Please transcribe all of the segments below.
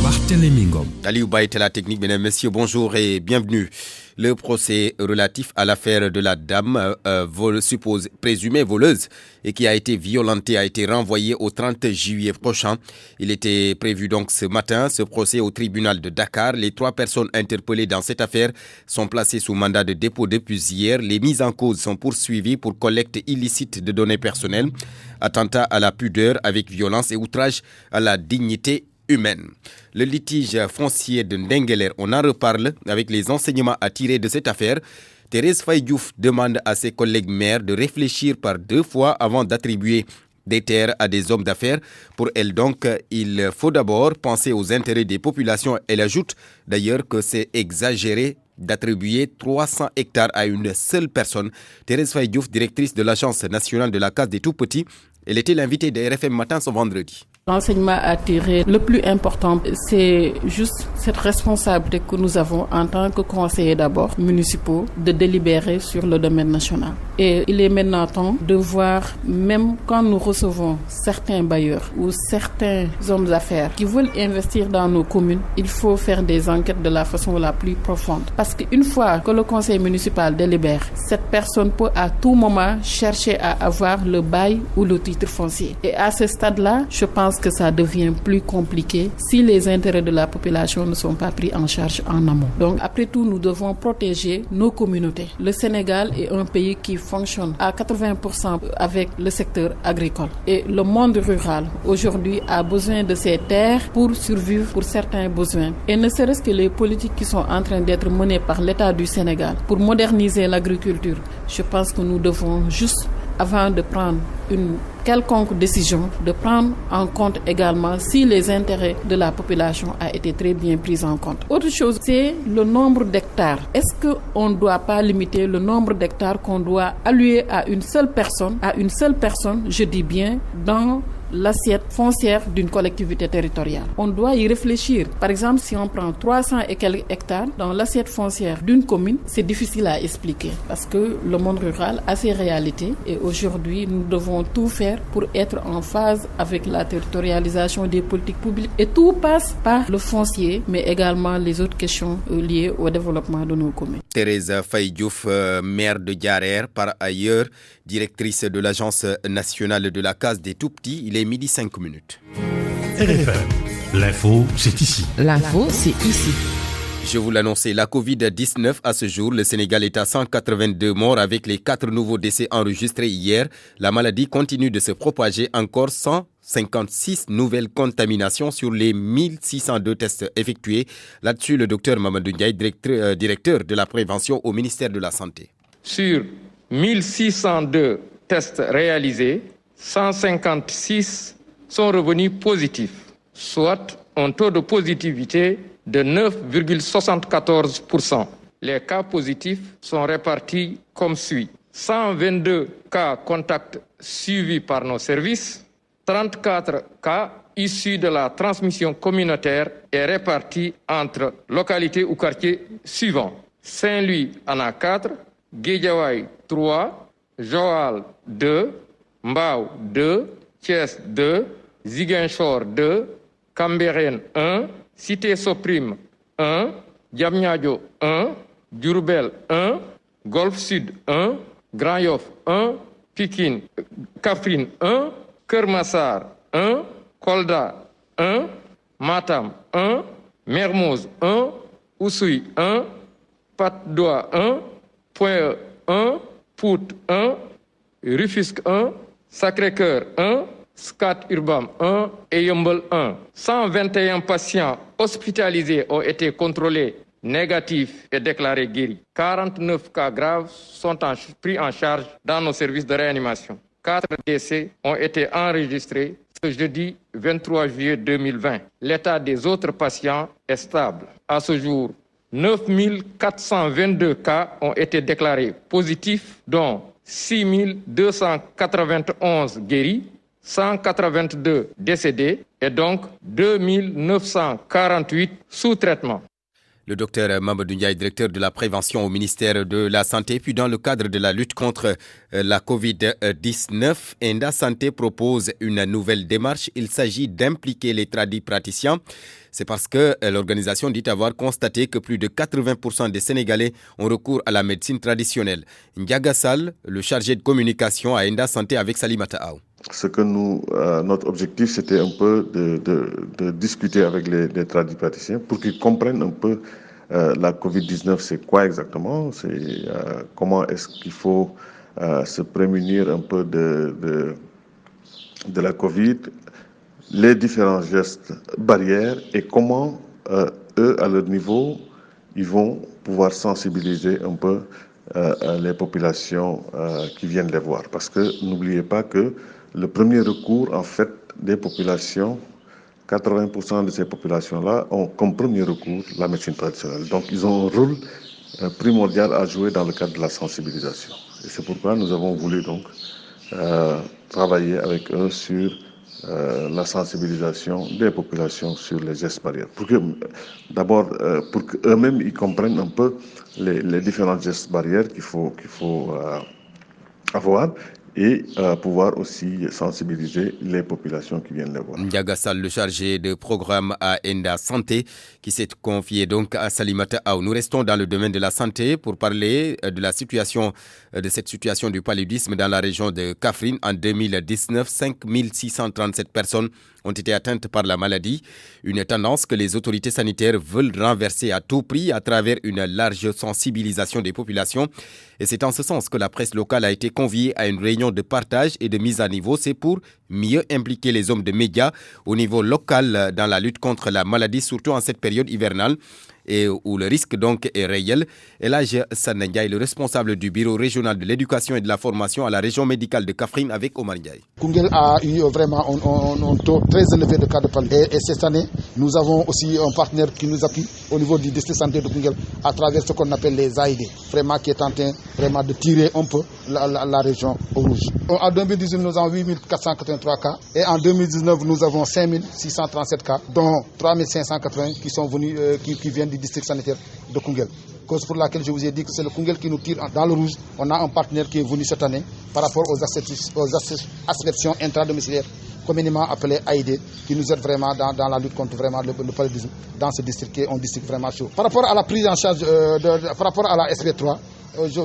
Barthélémy Ngom. Aliou Ba était la technique, mesdames, messieurs, bonjour et bienvenue. Le procès relatif à l'affaire de la dame présumée voleuse et qui a été violentée a été renvoyé au 30 juillet prochain. Il était prévu donc ce matin, ce procès au tribunal de Dakar. Les 3 personnes interpellées dans cette affaire sont placées sous mandat de dépôt depuis hier. Les mises en cause sont poursuivies pour collecte illicite de données personnelles, attentat à la pudeur avec violence et outrage à la dignité humaine. Le litige foncier de Ndengueler, on en reparle avec les enseignements à tirer de cette affaire. Thérèse Faye Diouf demande à ses collègues maires de réfléchir par 2 fois avant d'attribuer des terres à des hommes d'affaires. Pour elle donc, il faut d'abord penser aux intérêts des populations. Elle ajoute d'ailleurs que c'est exagéré d'attribuer 300 hectares à une seule personne. Thérèse Faye Diouf, directrice de l'Agence nationale de la case des tout-petits, elle était l'invitée de RFM Matin ce vendredi. L'enseignement à tirer, le plus important, c'est juste cette responsabilité que nous avons en tant que conseillers d'abord municipaux de délibérer sur le domaine national. Et il est maintenant temps de voir, même quand nous recevons certains bailleurs ou certains hommes d'affaires qui veulent investir dans nos communes, il faut faire des enquêtes de la façon la plus profonde. Parce qu'une fois que le conseil municipal délibère, cette personne peut à tout moment chercher à avoir le bail ou le titre foncier. Et à ce stade-là, je pense que ça devient plus compliqué si les intérêts de la population ne sont pas pris en charge en amont. Donc après tout, nous devons protéger nos communautés. Le Sénégal est un pays qui fonctionne à 80% avec le secteur agricole. Et le monde rural, aujourd'hui, a besoin de ces terres pour survivre pour certains besoins. Et ne serait-ce que les politiques qui sont en train d'être menées par l'État du Sénégal pour moderniser l'agriculture, je pense que nous devons juste, avant de prendre une quelconque décision, de prendre en compte également si les intérêts de la population a été très bien pris en compte. Autre chose, c'est le nombre d'hectares. Est-ce qu'on ne doit pas limiter le nombre d'hectares qu'on doit allouer à une seule personne, je dis bien, dans l'assiette foncière d'une collectivité territoriale? On doit y réfléchir. Par exemple, si on prend 300 et quelques hectares dans l'assiette foncière d'une commune, c'est difficile à expliquer parce que le monde rural a ses réalités et aujourd'hui, nous devons tout faire pour être en phase avec la territorialisation des politiques publiques et tout passe par le foncier, mais également les autres questions liées au développement de nos communes. Thérèse Faye Diouf, maire de Diarère, par ailleurs directrice de l'Agence nationale de la case des tout-petits. Il est midi 5 minutes. RFM, l'info, c'est ici. L'info, c'est ici. Je vous l'annonçais, la Covid-19 à ce jour, le Sénégal est à 182 morts avec les 4 nouveaux décès enregistrés hier. La maladie continue de se propager, encore 156 nouvelles contaminations sur les 1602 tests effectués. Là-dessus, le docteur Mamadou Ndiaye, directeur de la prévention au ministère de la Santé. Sur 1602 tests réalisés, 156 sont revenus positifs, soit un taux de positivité de 9,74%. Les cas positifs sont répartis comme suit. 122 cas contacts suivis par nos services, 34 cas issus de la transmission communautaire et répartis entre localités ou quartiers suivants. Saint-Louis en a 4, Guédiawaye 3, Joal 2, Mbao 2, Thiès 2, Ziguinchor 2, Cambérène 1, Cité Soprime 1, Diamniadio 1, Diourbel 1, Golfe Sud 1, Grand Yoff 1, Pikine, Kaffrine 1, Keur Massar 1, Kolda 1, Matam 1, Mermoz 1, Oussouye 1, Patte d'Oie 1, Point-E 1, Pout 1, Rufisque 1, Sacré-Cœur 1, Scat Urbam 1 et Yeumbeul 1. 121 patients hospitalisés ont été contrôlés négatifs et déclarés guéris. 49 cas graves sont pris en charge dans nos services de réanimation. 4 décès ont été enregistrés ce jeudi 23 juillet 2020. L'état des autres patients est stable. À ce jour, 9 422 cas ont été déclarés positifs, dont 6 291 guéris, 182 décédés et donc 2 948 sous traitement. Le docteur Mamadou Ndiaye, directeur de la prévention au ministère de la Santé. Puis dans le cadre de la lutte contre la COVID-19, Enda Santé propose une nouvelle démarche. Il s'agit d'impliquer les praticiens. C'est parce que l'organisation dit avoir constaté que plus de 80% des Sénégalais ont recours à la médecine traditionnelle. Ndiaga Sall, le chargé de communication à Enda Santé avec Salimata Aou. Notre objectif, c'était un peu de discuter avec les tradipraticiens pour qu'ils comprennent un peu la COVID-19, c'est quoi exactement, comment est-ce qu'il faut se prémunir un peu de la COVID, les différents gestes barrières et comment eux, à leur niveau, ils vont pouvoir sensibiliser un peu les populations qui viennent les voir. Parce que n'oubliez pas que le premier recours, en fait, des populations, 80% de ces populations-là ont comme premier recours la médecine traditionnelle. Donc, ils ont un rôle primordial à jouer dans le cadre de la sensibilisation. Et c'est pourquoi nous avons voulu donc travailler avec eux sur la sensibilisation des populations sur les gestes barrières. D'abord, pour qu'eux-mêmes ils comprennent un peu les différents gestes barrières qu'il faut avoir et pouvoir aussi sensibiliser les populations qui viennent les voir. Ndiaga Sall, le chargé de programme à Enda Santé, qui s'est confié donc à Salimata Aou. Nous restons dans le domaine de la santé pour parler de cette situation du paludisme dans la région de Kaffrine. En 2019, 5637 personnes ont été atteintes par la maladie. Une tendance que les autorités sanitaires veulent renverser à tout prix à travers une large sensibilisation des populations. Et c'est en ce sens que la presse locale a été conviée à une réunion de partage et de mise à niveau. C'est pour mieux impliquer les hommes de médias au niveau local dans la lutte contre la maladie, surtout en cette période hivernale et où le risque donc est réel. Elhadj Sane Ndiaye, le responsable du bureau régional de l'éducation et de la formation à la région médicale de Kaffrine avec Omar Ndiaye. Koungheul a eu vraiment un taux très élevé de cas de paludisme. Et cette année, nous avons aussi un partenaire qui nous appuie au niveau du district santé de Koungheul à travers ce qu'on appelle les AID, vraiment qui est en train vraiment de tirer un peu la région au rouge. En 2018, nous avons 8483 cas et en 2019, nous avons 5637 cas, dont 3580 qui sont venus, qui viennent du district sanitaire de Koungheul. Cause pour laquelle je vous ai dit que c'est le Koungheul qui nous tire dans le rouge. On a un partenaire qui est venu cette année par rapport aux aspersions intradomiciliaires, communément appelées AID, qui nous aide vraiment dans la lutte contre vraiment le paludisme dans ce district qui est un district vraiment chaud. Par rapport à la prise en charge, par rapport à la SP3,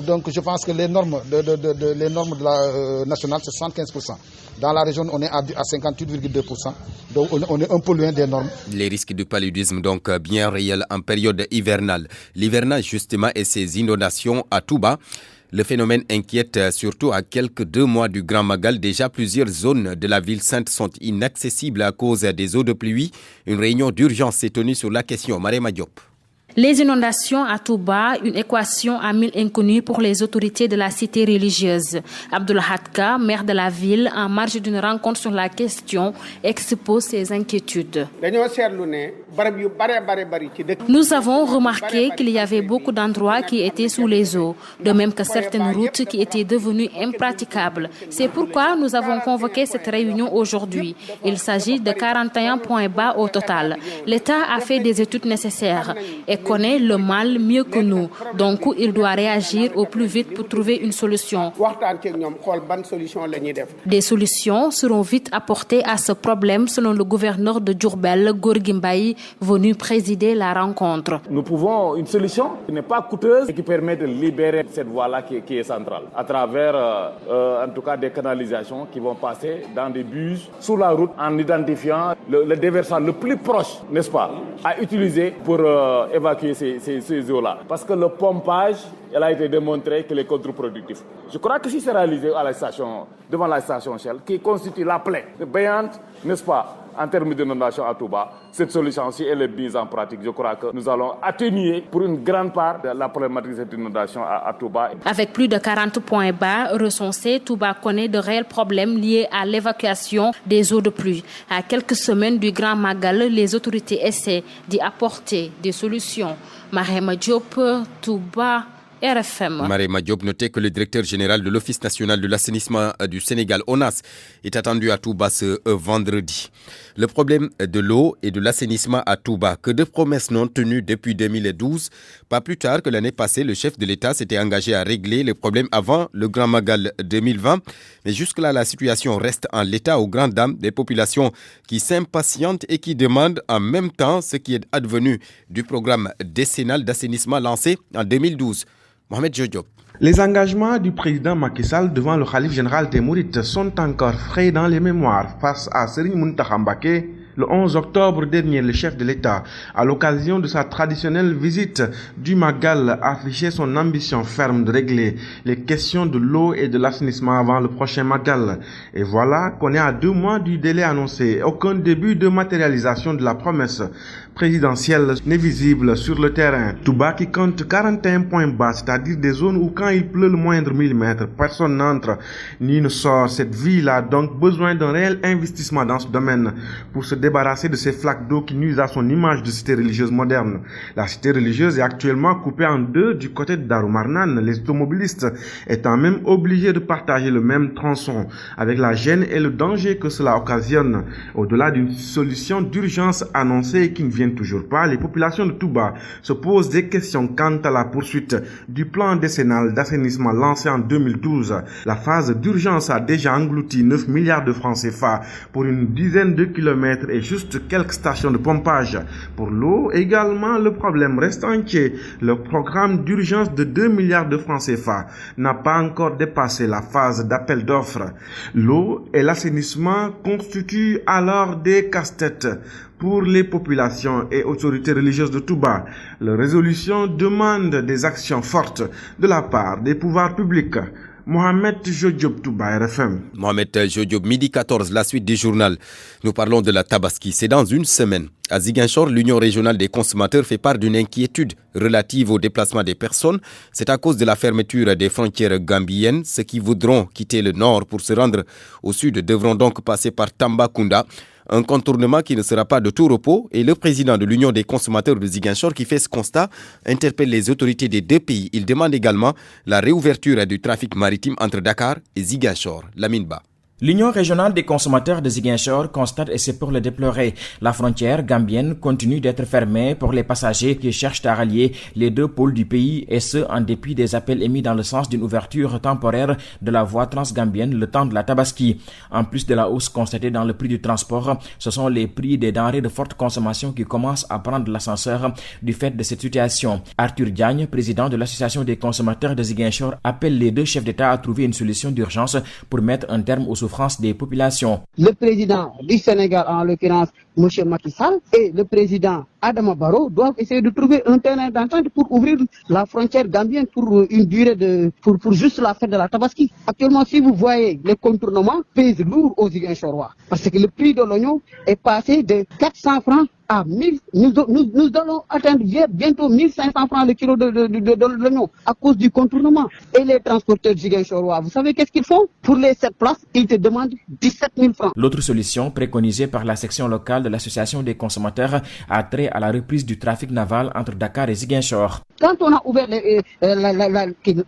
donc je pense que les normes de la nationale, c'est 75%. Dans la région, on est à 58,2%. Donc on est un peu loin des normes. Les risques du paludisme donc bien réels en période hivernale. L'hivernage justement et ses inondations à Touba. Le phénomène inquiète surtout à quelques 2 mois du Grand Magal. Déjà, plusieurs zones de la ville sainte sont inaccessibles à cause des eaux de pluie. Une réunion d'urgence s'est tenue sur la question. Marema Diop. Les inondations à Touba, une équation à 1000 inconnus pour les autorités de la cité religieuse. Abdullah Hadka, maire de la ville, en marge d'une rencontre sur la question, expose ses inquiétudes. Nous avons remarqué qu'il y avait beaucoup d'endroits qui étaient sous les eaux, de même que certaines routes qui étaient devenues impraticables. C'est pourquoi nous avons convoqué cette réunion aujourd'hui. Il s'agit de 41 points bas au total. L'État a fait des études nécessaires et connaît le mal mieux que nous. Donc, il doit réagir au plus vite pour trouver une solution. Des solutions seront vite apportées à ce problème, selon le gouverneur de Diourbel, Gorgui Mbaye, venu présider la rencontre. Nous pouvons une solution qui n'est pas coûteuse et qui permet de libérer cette voie-là qui est centrale, à travers en tout cas des canalisations qui vont passer dans des bus sous la route en identifiant le déversant le plus proche, n'est-ce pas, à utiliser pour évacuer ces eaux-là. Parce que le pompage, il a été démontré qu'il est contre-productif. Je crois que si c'est réalisé à la station, devant la station Shell, qui constitue la plaie béante, n'est-ce pas, en termes d'inondation à Touba, cette solution, si elle est mise en pratique, je crois que nous allons atténuer pour une grande part de la problématique de cette inondation à Touba. Avec plus de 40 points bas recensés, Touba connaît de réels problèmes liés à l'évacuation des eaux de pluie. À quelques semaines du Grand Magal, les autorités essaient d'y apporter des solutions. Marema Diop, Touba, RFM. Marema Diop notait que le directeur général de l'Office national de l'assainissement du Sénégal, ONAS, est attendu à Touba ce vendredi. Le problème de l'eau et de l'assainissement à Touba, que de promesses non tenues depuis 2012. Pas plus tard que l'année passée, le chef de l'État s'était engagé à régler le problème avant le Grand Magal 2020. Mais jusque-là, la situation reste en l'état aux grandes dames des populations qui s'impatientent et qui demandent en même temps ce qui est advenu du programme décennal d'assainissement lancé en 2012. Mohamed Jojo. Les engagements du président Macky Sall devant le khalife général des Mourides sont encore frais dans les mémoires face à Serigne Mountakha Mbacké. Le 11 octobre dernier, le chef de l'État, à l'occasion de sa traditionnelle visite du Magal, a affiché son ambition ferme de régler les questions de l'eau et de l'assainissement avant le prochain Magal. Et voilà qu'on est à 2 mois du délai annoncé. Aucun début de matérialisation de la promesse présidentielle n'est visible sur le terrain. Touba qui compte 41 points bas, c'est-à-dire des zones où quand il pleut le moindre millimètre, personne n'entre ni ne sort. Cette ville a donc besoin d'un réel investissement dans ce domaine pour se débarrasser de ces flaques d'eau qui nuisent à son image de cité religieuse moderne. La cité religieuse est actuellement coupée en 2 du côté de Darumarnan, les automobilistes étant même obligés de partager le même tronçon, avec la gêne et le danger que cela occasionne. Au-delà d'une solution d'urgence annoncée qui ne vient toujours pas, les populations de Touba se posent des questions quant à la poursuite du plan décennal d'assainissement lancé en 2012. La phase d'urgence a déjà englouti 9 milliards de francs CFA pour une dizaine de kilomètres et juste quelques stations de pompage. Pour l'eau, également, le problème reste entier. Le programme d'urgence de 2 milliards de francs CFA n'a pas encore dépassé la phase d'appel d'offres. L'eau et l'assainissement constituent alors des casse-têtes pour les populations et autorités religieuses de Touba. La résolution demande des actions fortes de la part des pouvoirs publics. Mohamed Jojob, Touba, RFM. Mohamed Jojob, midi 14, la suite du journal. Nous parlons de la Tabaski. C'est dans une semaine. À Ziguinchor, l'Union régionale des consommateurs fait part d'une inquiétude relative au déplacement des personnes. C'est à cause de la fermeture des frontières gambiennes. Ceux qui voudront quitter le nord pour se rendre au sud devront donc passer par Tambacounda. Un contournement qui ne sera pas de tout repos. Et le président de l'Union des consommateurs de Ziguinchor qui fait ce constat interpelle les autorités des 2 pays. Il demande également la réouverture du trafic maritime entre Dakar et Ziguinchor. Lamine Ba. L'Union régionale des consommateurs de Ziguinchor constate, et c'est pour le déplorer, la frontière gambienne continue d'être fermée pour les passagers qui cherchent à rallier les 2 pôles du pays, et ce en dépit des appels émis dans le sens d'une ouverture temporaire de la voie transgambienne le temps de la Tabaski. En plus de la hausse constatée dans le prix du transport, ce sont les prix des denrées de forte consommation qui commencent à prendre l'ascenseur du fait de cette situation. Arthur Diagne, président de l'association des consommateurs de Ziguinchor, appelle les 2 chefs d'État à trouver une solution d'urgence pour mettre un terme aux souffrances des populations. Le président du Sénégal, en l'occurrence M. Macky Sall, et le président Adama Barrow doivent essayer de trouver un terrain d'entente pour ouvrir la frontière gambienne pour une durée pour juste la fête de la Tabaski. Actuellement, si vous voyez, les contournements pèsent lourd aux Ziguinchorois parce que le prix de l'oignon est passé de 400 francs à 1000. Nous allons atteindre bientôt 1500 francs le kilo de l'oignon à cause du contournement. Et les transporteurs Ziguinchorois, vous savez qu'est-ce qu'ils font? Pour les 7 places, ils te demandent 17 000 francs. L'autre solution préconisée par la section locale de l'association des consommateurs a trait à la reprise du trafic naval entre Dakar et Ziguinchor. Quand on a ouvert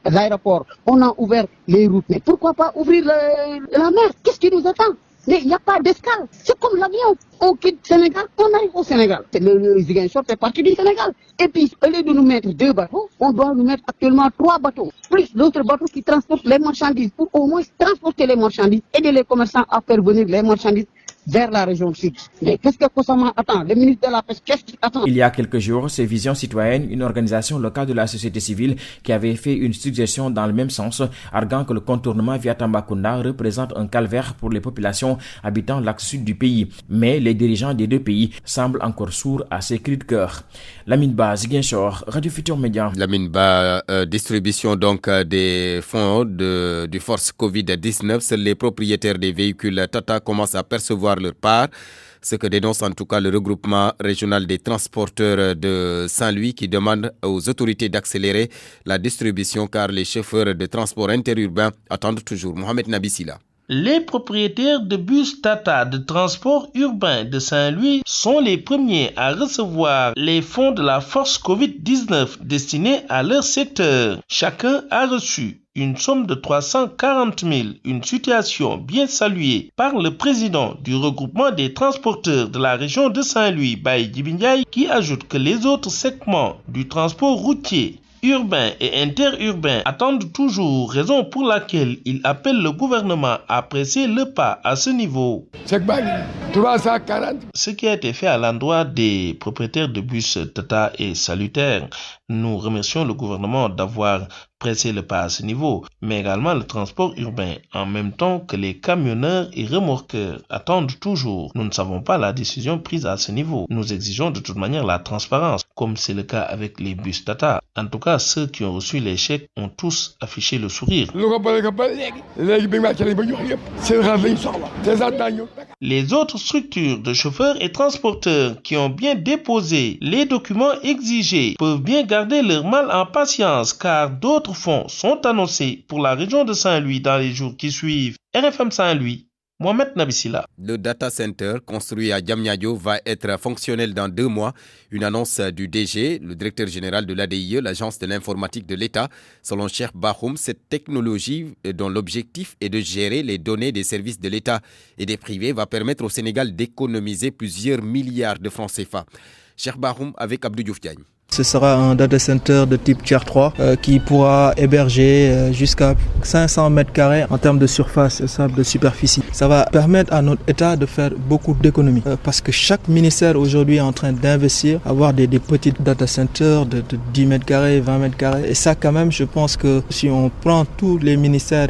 l'aéroport, on a ouvert les routes. Mais pourquoi pas ouvrir la mer? Qu'est-ce qui nous attend? Mais il n'y a pas d'escale. C'est comme l'avion. On quitte Sénégal, on arrive au Sénégal. Le Ziguinchor fait partie du Sénégal. Et puis, au lieu de nous mettre 2 bateaux, on doit nous mettre actuellement 3 bateaux. Plus d'autres bateaux qui transportent les marchandises. Pour au moins transporter les marchandises, aider les commerçants à faire venir les marchandises vers la région sud. Mais qu'est-ce que Kosama attend? Le ministre de la Pêche, qu'est-ce qu'il attend? Il y a quelques jours, c'est Vision Citoyenne, une organisation locale de la société civile, qui avait fait une suggestion dans le même sens, arguant que le contournement via Tambacounda représente un calvaire pour les populations habitant l'axe sud du pays. Mais les dirigeants des 2 pays semblent encore sourds à ces cris de cœur. Lamine Ba, Ziguinchor, Radio Futur Média. Lamine Ba, distribution donc des fonds du Force Covid-19. Seuls les propriétaires des véhicules Tata commencent à percevoir leur part. Ce que dénonce en tout cas le regroupement régional des transporteurs de Saint-Louis qui demande aux autorités d'accélérer la distribution car les chauffeurs de transport interurbain attendent toujours. Mohamed Nabissila. Les propriétaires de bus Tata de transport urbain de Saint-Louis sont les premiers à recevoir les fonds de la force Covid-19 destinés à leur secteur. Chacun a reçu une somme de 340 000, une situation bien saluée par le président du regroupement des transporteurs de la région de Saint-Louis, Baye Djibindiaye, qui ajoute que les autres segments du transport routier, urbain et interurbain attendent toujours, raison pour laquelle il appelle le gouvernement à presser le pas à ce niveau. Ce qui a été fait à l'endroit des propriétaires de bus Tata est salutaire. Nous remercions le gouvernement d'avoir pressé le pas à ce niveau, mais également le transport urbain, en même temps que les camionneurs et remorqueurs attendent toujours. Nous ne savons pas la décision prise à ce niveau. Nous exigeons de toute manière la transparence, comme c'est le cas avec les bus Tata. En tout cas, ceux qui ont reçu les chèques ont tous affiché le sourire. Les autres structures de chauffeurs et transporteurs qui ont bien déposé les documents exigés peuvent bien garder leur mal en patience, car d'autres fonds sont annoncés pour la région de Saint-Louis dans les jours qui suivent. RFM Saint-Louis, Mohamed Nabissila. Le data center construit à Diamniadio va être fonctionnel dans 2 mois. Une annonce du DG, le directeur général de l'ADIE, l'agence de l'informatique de l'État. Selon Cheikh Bahoum, cette technologie dont l'objectif est de gérer les données des services de l'État et des privés va permettre au Sénégal d'économiser plusieurs milliards de francs CFA. Cheikh Bahoum avec Abdou Diouf Diagne. Ce sera un data center de type Tier 3 qui pourra héberger jusqu'à 500 mètres carrés en termes de surface et de superficie. Ça va permettre à notre État de faire beaucoup d'économies parce que chaque ministère aujourd'hui est en train d'investir, avoir des petits data centers de 10 mètres carrés, 20 mètres carrés. Et ça quand même, je pense que si on prend tous les ministères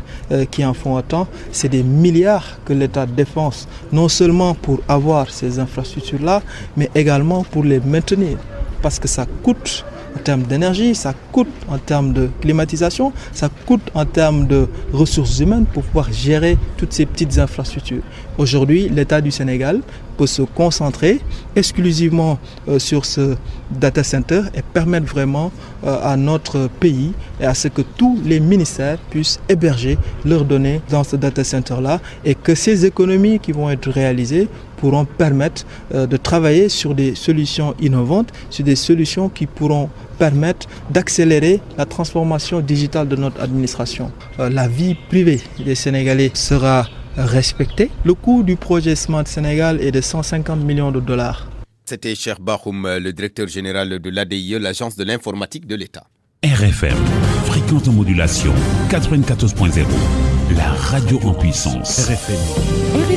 qui en font autant, c'est des milliards que l'État dépense, non seulement pour avoir ces infrastructures-là, mais également pour les maintenir. Parce que ça coûte en termes d'énergie, ça coûte en termes de climatisation, ça coûte en termes de ressources humaines pour pouvoir gérer toutes ces petites infrastructures. Aujourd'hui, l'État du Sénégal peut se concentrer exclusivement sur ce data center et permettre vraiment à notre pays et à ce que tous les ministères puissent héberger leurs données dans ce data center-là et que ces économies qui vont être réalisées pourront permettre de travailler sur des solutions innovantes, sur des solutions qui pourront permettre d'accélérer la transformation digitale de notre administration. La vie privée des Sénégalais sera respectée. Le coût du projet Smart Sénégal est de 150 millions de dollars. C'était Cheikh Bahoum, le directeur général de l'ADIE, l'agence de l'informatique de l'État. RFM, fréquence de modulation 94.0, la radio en puissance. RFM Midi.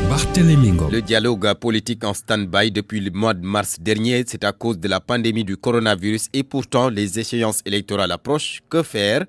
Barthélémy Ngom. Le dialogue politique en stand-by depuis le mois de mars dernier, c'est à cause de la pandémie du coronavirus et pourtant les échéances électorales approchent. Que faire ?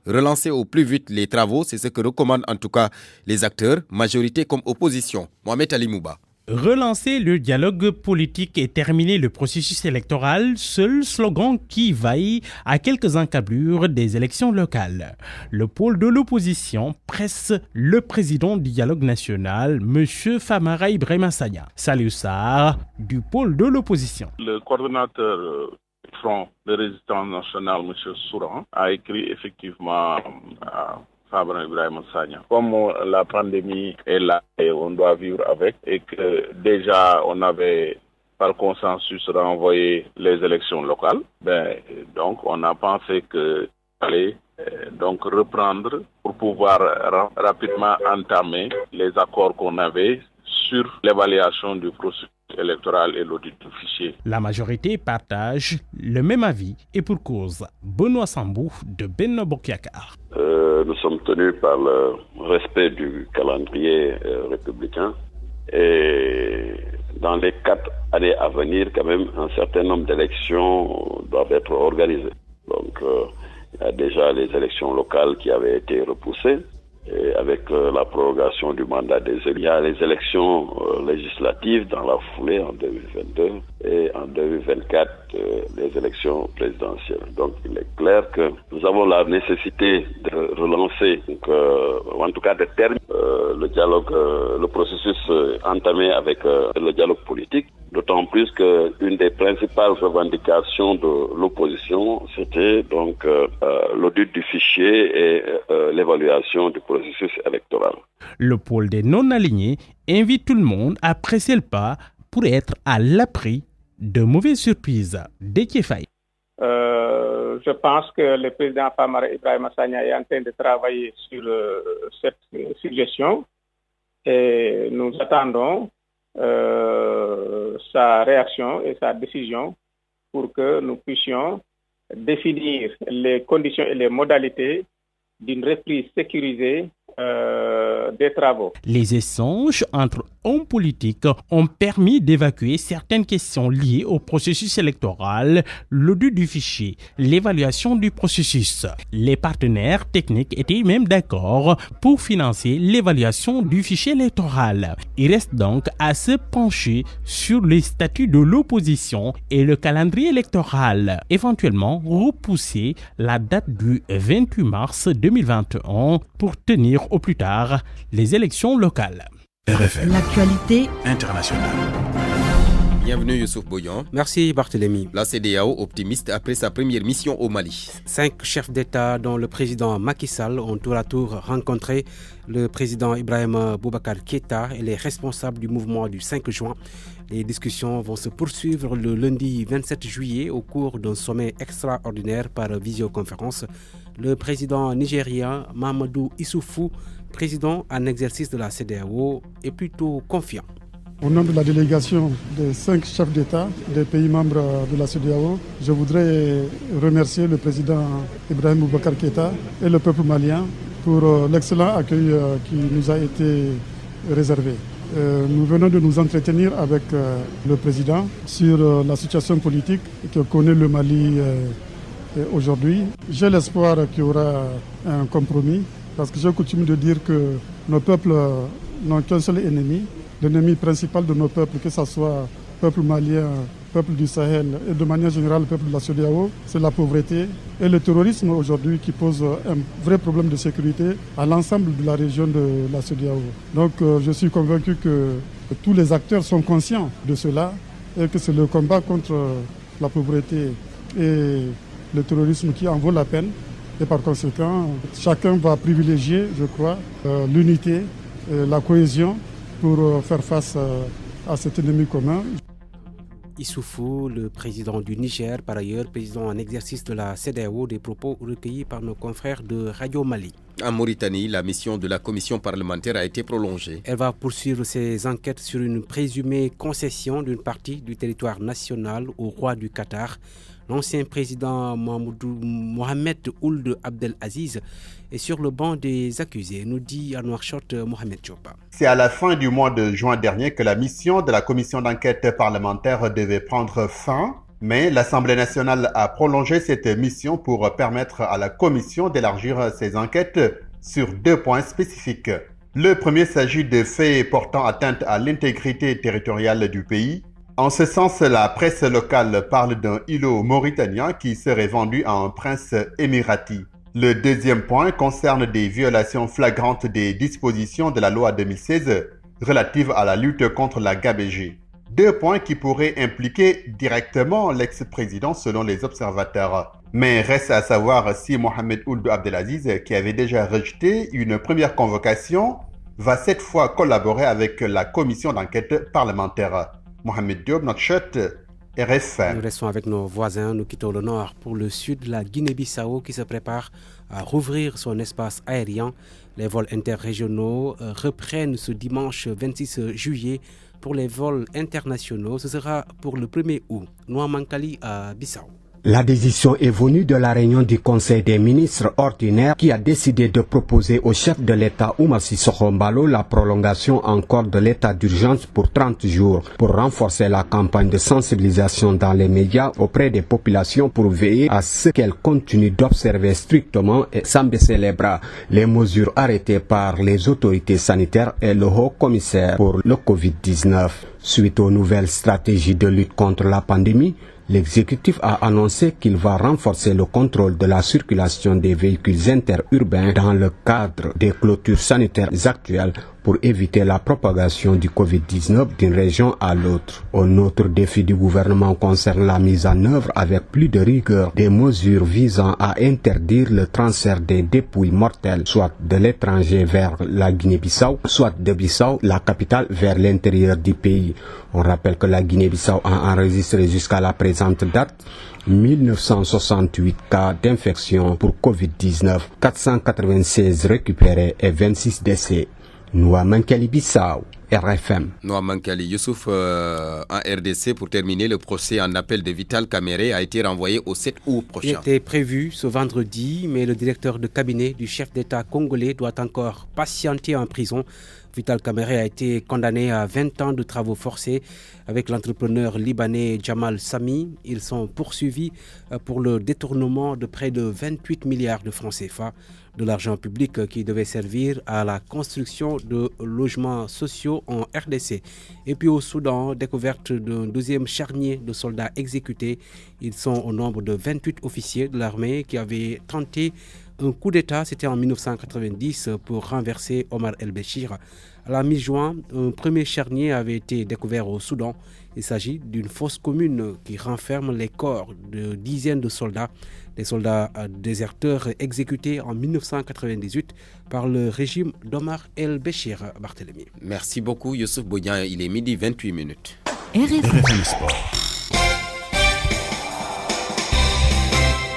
Relancer au plus vite les travaux, c'est ce que recommandent en tout cas les acteurs, majorité comme opposition. Mohamed Ali Mouba. Relancer le dialogue politique et terminer le processus électoral, seul slogan qui vaille à quelques encablures des élections locales. Le pôle de l'opposition presse le président du dialogue national, M. Famara Ibrahima Sagna. Salou Sarr, du pôle de l'opposition. Le coordonnateur du Front de résistance nationale, M. Souran, a écrit effectivement à comme la pandémie est là et on doit vivre avec et que déjà on avait par consensus renvoyé les élections locales, donc on a pensé qu'il fallait donc reprendre pour pouvoir rapidement entamer les accords qu'on avait sur l'évaluation du processus électoral et l'audit du fichier. La majorité partage le même avis et pour cause. Benoît Sambou de Benno Bokk Yakaar. Nous sommes tenus par le respect du calendrier républicain et dans les 4 années à venir, quand même, un certain nombre d'élections doivent être organisées. Donc, il y a déjà les élections locales qui avaient été repoussées. Et avec la prorogation du mandat des élus, il y a les élections législatives dans la foulée en 2022 et en 2024 les élections présidentielles. Donc il est clair que nous avons la nécessité de relancer, en tout cas de terminer le dialogue, le processus entamé avec le dialogue politique. D'autant plus qu'une des principales revendications de l'opposition, c'était donc l'audit du fichier et l'évaluation du processus électoral. Le pôle des non-alignés invite tout le monde à presser le pas pour être à l'abri de mauvaises surprises. Déthié Faye. Je pense que le président Famara Ibrahima Sagna est en train de travailler sur cette suggestion et nous attendons sa réaction et sa décision pour que nous puissions définir les conditions et les modalités d'une reprise sécurisée des travaux. Les échanges entre hommes politiques ont permis d'évacuer certaines questions liées au processus électoral, l'audit du fichier, l'évaluation du processus. Les partenaires techniques étaient même d'accord pour financer l'évaluation du fichier électoral. Il reste donc à se pencher sur les statuts de l'opposition et le calendrier électoral, éventuellement repousser la date du 28 mars 2021 pour tenir au plus tard les élections locales. RFM. L'actualité internationale. Bienvenue Youssouf Boyan. Merci Barthélémy. La CEDEAO optimiste après sa première mission au Mali. 5 chefs d'État dont le président Macky Sall ont tour à tour rencontré le président Ibrahima Boubacar Keïta et les responsables du mouvement du 5 juin. Les discussions vont se poursuivre le lundi 27 juillet au cours d'un sommet extraordinaire par visioconférence. Le président nigérien Mahamadou Issoufou, président en exercice de la CEDEAO, est plutôt confiant. Au nom de la délégation des 5 chefs d'État des pays membres de la CEDEAO, je voudrais remercier le président Ibrahima Boubacar Keïta et le peuple malien pour l'excellent accueil qui nous a été réservé. Nous venons de nous entretenir avec le président sur la situation politique que connaît le Mali aujourd'hui. J'ai l'espoir qu'il y aura un compromis parce que j'ai coutume de dire que nos peuples n'ont qu'un seul ennemi. L'ennemi principal de nos peuples, que ce soit peuple malien, peuple du Sahel et de manière générale le peuple de la CEDEAO, c'est la pauvreté et le terrorisme aujourd'hui qui pose un vrai problème de sécurité à l'ensemble de la région de la CEDEAO. Donc je suis convaincu que tous les acteurs sont conscients de cela et que c'est le combat contre la pauvreté et le terrorisme qui en vaut la peine. Et par conséquent, chacun va privilégier, je crois, l'unité, la cohésion pour faire face à cet ennemi commun. Issoufou, le président du Niger, par ailleurs président en exercice de la CEDEAO, des propos recueillis par nos confrères de Radio Mali. En Mauritanie, la mission de la commission parlementaire a été prolongée. Elle va poursuivre ses enquêtes sur une présumée concession d'une partie du territoire national au roi du Qatar. L'ancien président Mohamed Ould Abdelaziz est sur le banc des accusés, nous dit à Nouakchott Mohamed Diop. C'est à la fin du mois de juin dernier que la mission de la commission d'enquête parlementaire devait prendre fin, mais l'Assemblée nationale a prolongé cette mission pour permettre à la commission d'élargir ses enquêtes sur 2 points spécifiques. Le premier s'agit de faits portant atteinte à l'intégrité territoriale du pays. En ce sens, la presse locale parle d'un îlot mauritanien qui serait vendu à un prince émirati. Le deuxième point concerne des violations flagrantes des dispositions de la loi 2016 relative à la lutte contre la gabegie. 2 points qui pourraient impliquer directement l'ex-président selon les observateurs. Mais reste à savoir si Mohamed Ould Abdelaziz, qui avait déjà rejeté une première convocation, va cette fois collaborer avec la commission d'enquête parlementaire. Mohamed Diop, Nouakchott, RFM. Nous restons avec nos voisins, nous quittons le nord pour le sud, la Guinée-Bissau qui se prépare à rouvrir son espace aérien. Les vols interrégionaux reprennent ce dimanche 26 juillet pour les vols internationaux. Ce sera pour le 1er août. Nouamankali à Bissau. La décision est venue de la réunion du Conseil des ministres ordinaire qui a décidé de proposer au chef de l'État Oumar Sissoko Embalo la prolongation encore de l'état d'urgence pour 30 jours pour renforcer la campagne de sensibilisation dans les médias auprès des populations pour veiller à ce qu'elles continuent d'observer strictement et sans baisser les bras les mesures arrêtées par les autorités sanitaires et le haut commissaire pour le Covid-19. Suite aux nouvelles stratégies de lutte contre la pandémie, l'exécutif a annoncé qu'il va renforcer le contrôle de la circulation des véhicules interurbains dans le cadre des clôtures sanitaires actuelles pour éviter la propagation du Covid-19 d'une région à l'autre. Un autre défi du gouvernement concerne la mise en œuvre avec plus de rigueur des mesures visant à interdire le transfert des dépouilles mortelles, soit de l'étranger vers la Guinée-Bissau, soit de Bissau, la capitale, vers l'intérieur du pays. On rappelle que la Guinée-Bissau a enregistré jusqu'à la présente date 1968 cas d'infection pour Covid-19, 496 récupérés et 26 décès. Noa Mankali Bissau, RFM. Noa Mankali, Youssouf, en RDC, pour terminer, le procès en appel de Vital Kamerhe a été renvoyé au 7 août prochain. Il était prévu ce vendredi, mais le directeur de cabinet du chef d'État congolais doit encore patienter en prison. Vital Kamerhe a été condamné à 20 ans de travaux forcés avec l'entrepreneur libanais Jamal Sami. Ils sont poursuivis pour le détournement de près de 28 milliards de francs CFA de l'argent public qui devait servir à la construction de logements sociaux en RDC. Et puis au Soudan, découverte d'un deuxième charnier de soldats exécutés. Ils sont au nombre de 28 officiers de l'armée qui avaient tenté un coup d'État, c'était en 1990, pour renverser Omar el-Béchir. À la mi-juin, un premier charnier avait été découvert au Soudan. Il s'agit d'une fosse commune qui renferme les corps de dizaines de soldats, des soldats déserteurs exécutés en 1998 par le régime d'Omar el-Béchir. Barthélémy. Merci beaucoup Youssouf Bodian, il est midi 28 minutes. RFM Sport.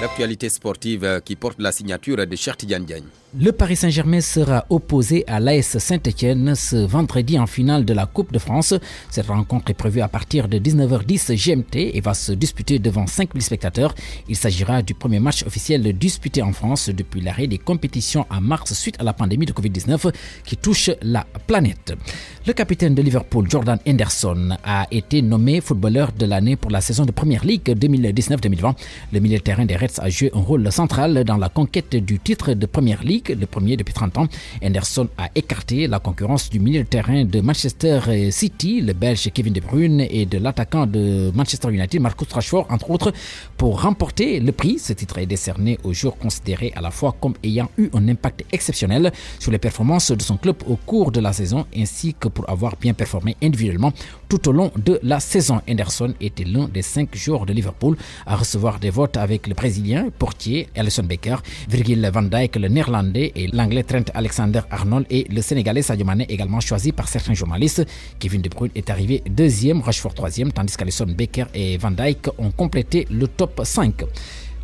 L'actualité sportive qui porte la signature de Cheikh Tidiane Diagne. Le Paris Saint-Germain sera opposé à l'AS Saint-Etienne ce vendredi en finale de la Coupe de France. Cette rencontre est prévue à partir de 19h10 GMT et va se disputer devant 5000 spectateurs. Il s'agira du premier match officiel disputé en France depuis l'arrêt des compétitions en mars suite à la pandémie de Covid-19 qui touche la planète. Le capitaine de Liverpool, Jordan Henderson, a été nommé footballeur de l'année pour la saison de Premier League 2019-2020. Le milieu de terrain des Reds a joué un rôle central dans la conquête du titre de Premier League, le premier depuis 30 ans. Henderson a écarté la concurrence du milieu de terrain de Manchester City, le Belge Kevin De Bruyne, et de l'attaquant de Manchester United, Marcus Rashford, entre autres, pour remporter le prix. Ce titre est décerné aux joueurs considérés à la fois comme ayant eu un impact exceptionnel sur les performances de son club au cours de la saison, ainsi que pour avoir bien performé individuellement tout au long de la saison. Henderson était l'un des 5 joueurs de Liverpool à recevoir des votes avec le Brésilien portier Alisson Becker, Virgil van Dijk, le Néerlandais, et l'Anglais Trent Alexander-Arnold et le Sénégalais Sadio Mané, également choisi par certains journalistes. Kevin De Bruyne est arrivé deuxième, Rashford troisième, tandis qu'Alisson Becker et Van Dijk ont complété le top 5.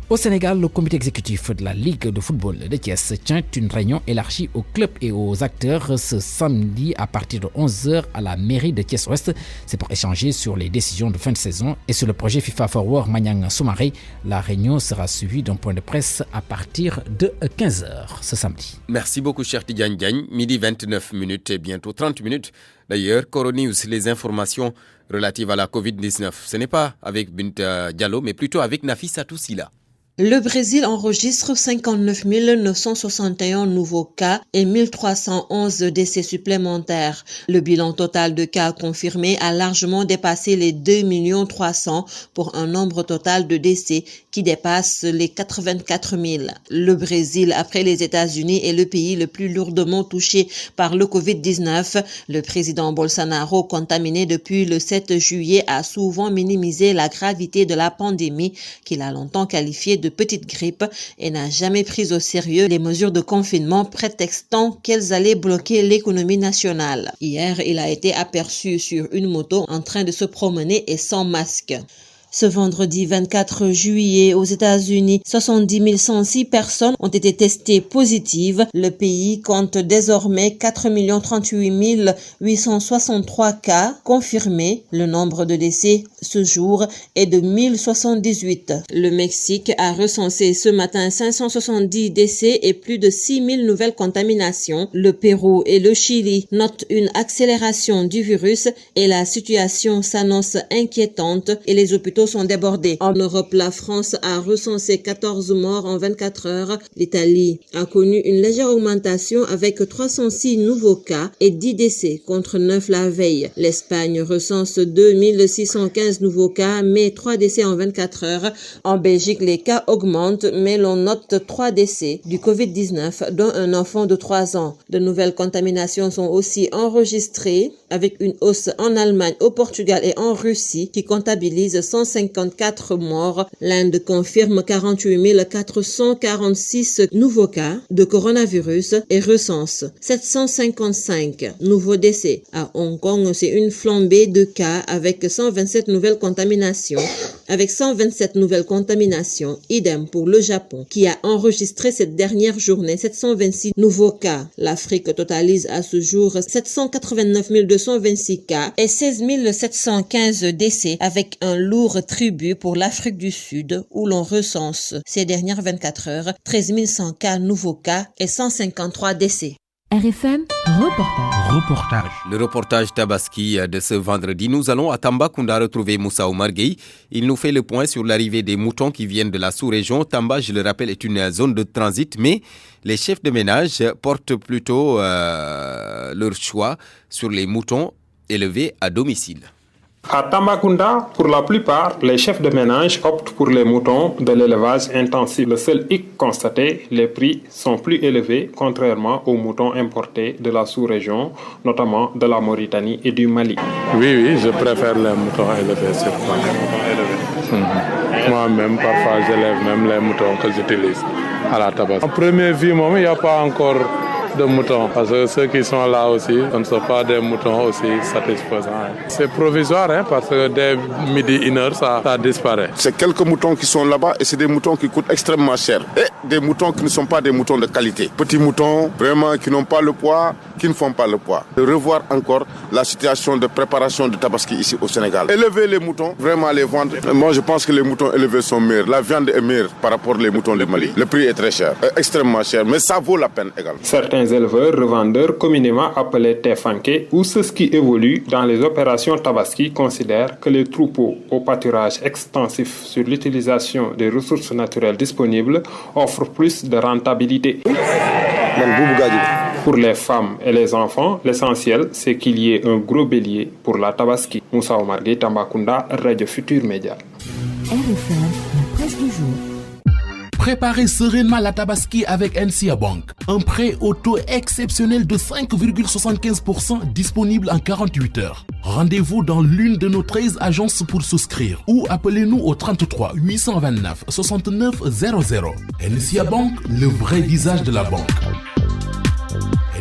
Au Sénégal, le comité exécutif de la Ligue de football de Thiès tient une réunion élargie aux clubs et aux acteurs ce samedi à partir de 11h à la mairie de Thiès-Ouest. C'est pour échanger sur les décisions de fin de saison et sur le projet FIFA Forward Maniang Soumaré. La réunion sera suivie d'un point de presse à partir de 15h ce samedi. Merci beaucoup, cher Tidiane Diagne. Midi 29 minutes et bientôt 30 minutes. D'ailleurs, Coronews, les informations relatives à la Covid-19. Ce n'est pas avec Binta Diallo, mais plutôt avec Nafissatou Sila. Le Brésil enregistre 59 961 nouveaux cas et 1311 décès supplémentaires. Le bilan total de cas confirmés a largement dépassé les 2 300 000 pour un nombre total de décès qui dépasse les 84 000. Le Brésil, après les États-Unis, est le pays le plus lourdement touché par le Covid-19. Le président Bolsonaro, contaminé depuis le 7 juillet, a souvent minimisé la gravité de la pandémie qu'il a longtemps qualifiée de petite grippe et n'a jamais pris au sérieux les mesures de confinement prétextant qu'elles allaient bloquer l'économie nationale. Hier, il a été aperçu sur une moto en train de se promener et sans masque. Ce vendredi 24 juillet, aux États-Unis, 70 106 personnes ont été testées positives. Le pays compte désormais 4 038 863 cas confirmés. Le nombre de décès ce jour est de 1078. Le Mexique a recensé ce matin 570 décès et plus de 6 000 nouvelles contaminations. Le Pérou et le Chili notent une accélération du virus et la situation s'annonce inquiétante et les hôpitaux hôpitaux sont débordés. En Europe, la France a recensé 14 morts en 24 heures. L'Italie a connu une légère augmentation avec 306 nouveaux cas et 10 décès contre 9 la veille. L'Espagne recense 2615 nouveaux cas, mais 3 décès en 24 heures. En Belgique, les cas augmentent, mais l'on note 3 décès du Covid-19, dont un enfant de 3 ans. De nouvelles contaminations sont aussi enregistrées, avec une hausse en Allemagne, au Portugal et en Russie, qui comptabilise 154 morts. L'Inde confirme 48 446 nouveaux cas de coronavirus et recense 755 nouveaux décès. À Hong Kong, c'est une flambée de cas avec 127 nouvelles contaminations. Idem pour le Japon, qui a enregistré cette dernière journée 726 nouveaux cas. L'Afrique totalise à ce jour 789 226 cas et 16 715 décès, avec un lourd tribut pour l'Afrique du Sud, où l'on recense ces dernières 24 heures 13 100 cas nouveaux cas et 153 décès. RFM reportage. Le reportage Tabaski de ce vendredi. Nous allons à Tambacounda retrouver Moussa Oumar Gueye. Il nous fait le point sur l'arrivée des moutons qui viennent de la sous-région. Tamba, je le rappelle, est une zone de transit, mais les chefs de ménage portent plutôt leur choix sur les moutons élevés à domicile. À Tambacounda, pour la plupart, les chefs de ménage optent pour les moutons de l'élevage intensif. Le seul hic constaté, les prix sont plus élevés contrairement aux moutons importés de la sous-région, notamment de la Mauritanie et du Mali. Oui, je préfère les moutons élevés. Moi-même, parfois, j'élève même les moutons que j'utilise à la Tabaski. En première vie, il n'y a pas encore de moutons, parce que ceux qui sont là aussi, ce ne sont pas des moutons aussi satisfaisants. C'est provisoire, parce que dès midi, 1h, ça disparaît. C'est quelques moutons qui sont là-bas et c'est des moutons qui coûtent extrêmement cher. Et des moutons qui ne sont pas des moutons de qualité. Petits moutons, vraiment, qui n'ont pas le poids, qui ne font pas le poids. De revoir encore la situation de préparation de Tabaski ici au Sénégal. Élever les moutons, vraiment les vendre. Moi, je pense que les moutons élevés sont meilleurs. La viande est meilleure par rapport aux moutons du Mali. Le prix est très cher, extrêmement cher, mais ça vaut la peine également. Certains éleveurs revendeurs communément appelés tefanké ou ceux qui évoluent dans les opérations Tabaski considèrent que les troupeaux au pâturage extensif sur l'utilisation des ressources naturelles disponibles offrent plus de rentabilité. Pour les femmes et les enfants, l'essentiel c'est qu'il y ait un gros bélier pour la Tabaski. Moussa Oumar Gueye, Tambacounda, Radio Futur Média. RFM, la presse du jour. Préparez sereinement la Tabaski avec NCA Bank. Un prêt au taux exceptionnel de 5,75% disponible en 48 heures. Rendez-vous dans l'une de nos 13 agences pour souscrire ou appelez-nous au 33 829 69 00. NCA Bank, le vrai visage de la banque.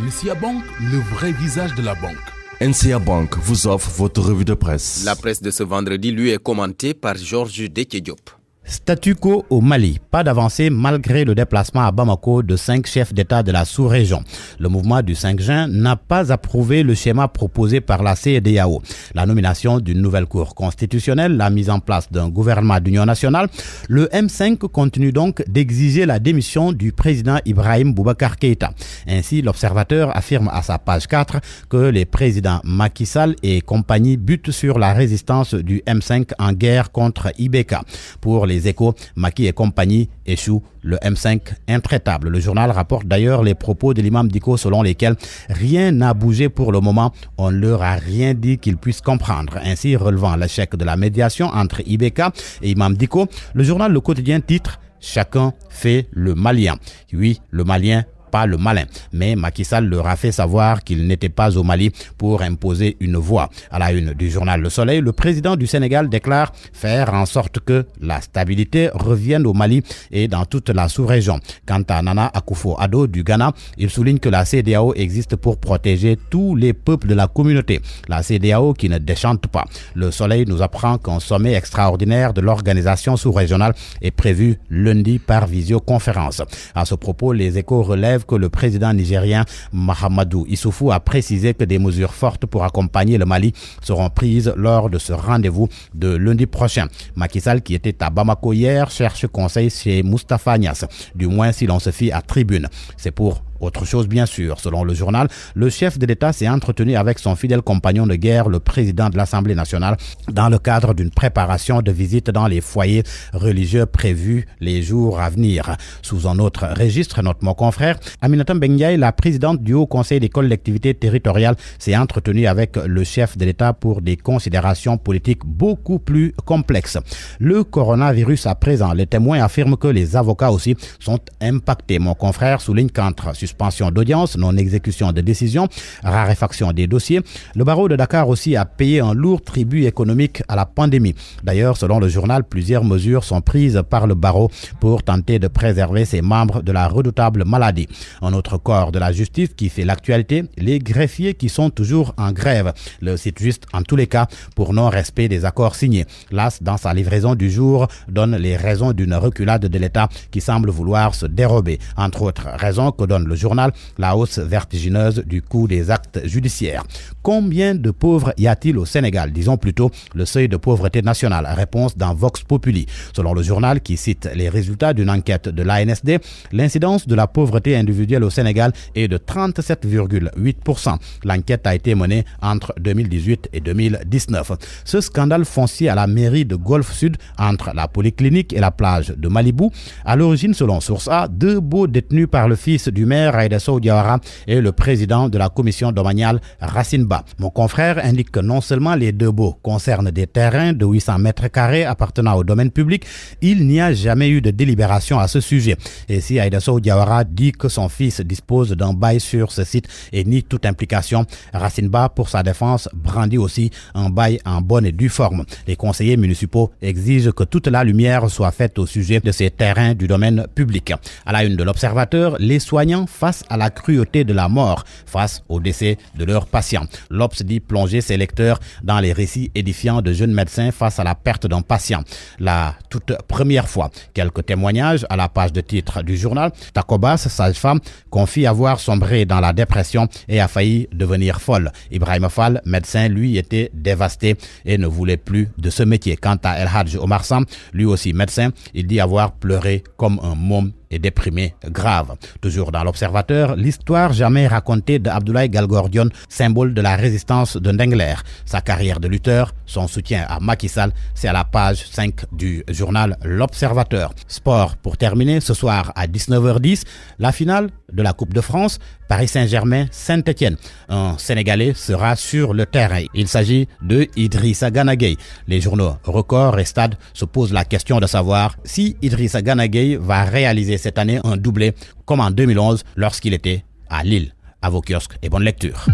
NCA Bank, le vrai visage de la banque. NCA Bank vous offre votre revue de presse. La presse de ce vendredi lui est commentée par Georges Dekiediop. Statu quo au Mali, pas d'avancée malgré le déplacement à Bamako de 5 chefs d'État de la sous-région. Le mouvement du 5 juin n'a pas approuvé le schéma proposé par la CEDEAO. La nomination d'une nouvelle cour constitutionnelle, la mise en place d'un gouvernement d'union nationale, le M5 continue donc d'exiger la démission du président Ibrahim Boubacar Keïta. Ainsi, l'Observateur affirme à sa page 4 que les présidents Macky Sall et compagnie butent sur la résistance du M5 en guerre contre IBK. Pour les Échos, Macky et compagnie échouent, le M5 intraitable. Le journal rapporte d'ailleurs les propos de l'imam Dicko selon lesquels rien n'a bougé pour le moment, on ne leur a rien dit qu'ils puissent comprendre. Ainsi, relevant l'échec de la médiation entre IBK et imam Dicko, le journal Le Quotidien titre « Chacun fait le malien ». Oui, le malien, pas le malin. Mais Macky Sall leur a fait savoir qu'il n'était pas au Mali pour imposer une voix. À la une du journal Le Soleil, le président du Sénégal déclare faire en sorte que la stabilité revienne au Mali et dans toute la sous-région. Quant à Nana Akufo-Addo du Ghana, il souligne que la CEDEAO existe pour protéger tous les peuples de la communauté. La CEDEAO qui ne déchante pas. Le Soleil nous apprend qu'un sommet extraordinaire de l'organisation sous-régionale est prévu lundi par visioconférence. À ce propos, les Échos relèvent que le président nigérien Mahamadou Issoufou a précisé que des mesures fortes pour accompagner le Mali seront prises lors de ce rendez-vous de lundi prochain. Macky Sall, qui était à Bamako hier, cherche conseil chez Moustapha Niasse, du moins si l'on se fie à Tribune. C'est pour Autre chose bien sûr, selon le journal, le chef de l'État s'est entretenu avec son fidèle compagnon de guerre, le président de l'Assemblée nationale, dans le cadre d'une préparation de visite dans les foyers religieux prévus les jours à venir. Sous un autre registre, notre confrère, Aminata Mbengue, la présidente du Haut Conseil des collectivités territoriales, s'est entretenue avec le chef de l'État pour des considérations politiques beaucoup plus complexes. Le coronavirus à présent, les témoins affirment que les avocats aussi sont impactés. Mon confrère souligne qu'entre suspension d'audience, non-exécution de décision, raréfaction des dossiers, le barreau de Dakar aussi a payé un lourd tribut économique à la pandémie. D'ailleurs, selon le journal, plusieurs mesures sont prises par le barreau pour tenter de préserver ses membres de la redoutable maladie. Un autre corps de la justice qui fait l'actualité, les greffiers qui sont toujours en grève. Le site juste en tous les cas pour non-respect des accords signés. L'AS, dans sa livraison du jour, donne les raisons d'une reculade de l'État qui semble vouloir se dérober. Entre autres raisons que donne le journal, la hausse vertigineuse du coût des actes judiciaires. Combien de pauvres y a-t-il au Sénégal? Disons plutôt le seuil de pauvreté nationale. Réponse dans Vox Populi. Selon le journal qui cite les résultats d'une enquête de l'ANSD, l'incidence de la pauvreté individuelle au Sénégal est de 37,8%. L'enquête a été menée entre 2018 et 2019. Ce scandale foncier à la mairie de Golfe Sud, entre la polyclinique et la plage de Malibu, à l'origine, selon Source A, 2 baux détenus par le fils du maire Aïda Sow Diawara et le président de la commission domaniale Racine Ba. Mon confrère indique que non seulement les 2 baux concernent des terrains de 800 mètres carrés appartenant au domaine public, il n'y a jamais eu de délibération à ce sujet. Et si Aïda Sow Diawara dit que son fils dispose d'un bail sur ce site et nie toute implication, Racine Ba, pour sa défense, brandit aussi un bail en bonne et due forme. Les conseillers municipaux exigent que toute la lumière soit faite au sujet de ces terrains du domaine public. À la une de l'Observateur, les soignants face à la cruauté de la mort, face au décès de leurs patients. L'Obs dit plonger ses lecteurs dans les récits édifiants de jeunes médecins face à la perte d'un patient. La toute première fois, quelques témoignages à la page de titre du journal. Takobas, sage-femme, confie avoir sombré dans la dépression et a failli devenir folle. Ibrahim Fall, médecin, lui était dévasté et ne voulait plus de ce métier. Quant à El Hadj Omar Sam, lui aussi médecin, il dit avoir pleuré comme un môme et déprimé grave. Toujours dans l'Observateur, l'histoire jamais racontée d'Abdoulaye Galgordion, symbole de la résistance de Ndengler. Sa carrière de lutteur, son soutien à Macky Sall, c'est à la page 5 du journal L'Observateur. Sport, pour terminer, ce soir à 19h10, la finale de la Coupe de France, Paris Saint-Germain, Saint-Etienne. Un Sénégalais sera sur le terrain. Il s'agit de Idrissa Gana Gueye. Les journaux Record et Stade se posent la question de savoir si Idrissa Gana Gueye va réaliser cette année un doublé comme en 2011 lorsqu'il était à Lille. À vos kiosques et bonne lecture.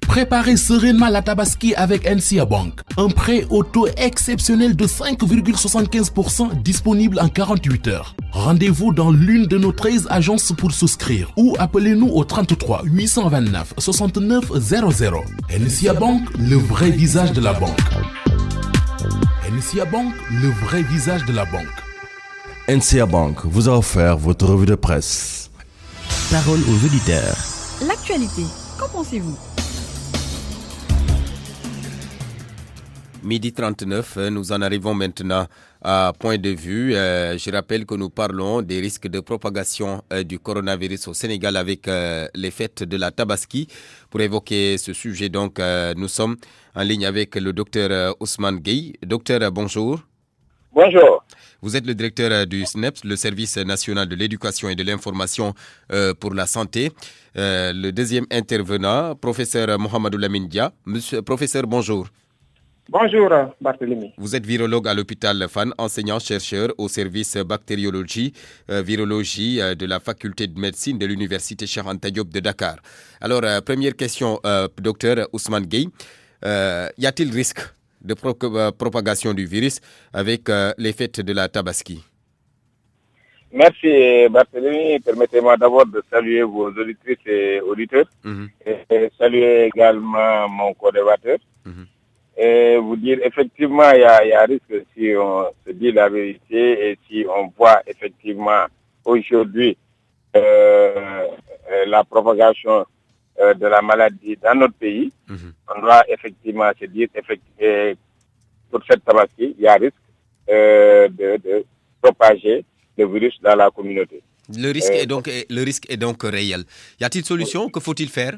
Préparez sereinement la Tabaski avec NCA Bank. Un prêt au taux exceptionnel de 5,75% disponible en 48 heures. Rendez-vous dans l'une de nos 13 agences pour souscrire ou appelez-nous au 33 829 69 00. NCA Bank, le vrai visage de la banque. NCA Bank, le vrai visage de la banque. NCA Bank vous a offert votre revue de presse. Parole aux auditeurs. L'actualité, qu'en pensez-vous ? Midi 39, nous en arrivons maintenant à point de vue. Je rappelle que nous parlons des risques de propagation du coronavirus au Sénégal avec les fêtes de la Tabaski. Pour évoquer ce sujet, donc, nous sommes en ligne avec le docteur Ousmane Gueye. Docteur, bonjour. Bonjour. Vous êtes le directeur du SNEPS, le Service national de l'éducation et de l'information pour la santé. Le deuxième intervenant, professeur Mohamedou Lamine Dia. Monsieur, professeur, bonjour. Bonjour, Barthélémy. Vous êtes virologue à l'hôpital Fann, enseignant-chercheur au service bactériologie, virologie de la faculté de médecine de l'université Cheikh Anta Diop de Dakar. Alors, première question, docteur Ousmane Gueye. Y a-t-il risque de propagation du virus avec les fêtes de la Tabaski? Merci, Barthélémy. Permettez-moi d'abord de saluer vos auditrices et auditeurs et saluer également mon co-débatteur. Et vous dire effectivement il y a risque si on se dit la vérité et si on voit effectivement aujourd'hui la propagation de la maladie dans notre pays. On doit effectivement se dire pour cette Tabaski, il y a risque de propager le virus dans la communauté. Le risque est donc réel. Y a-t-il solution? Que faut-il faire?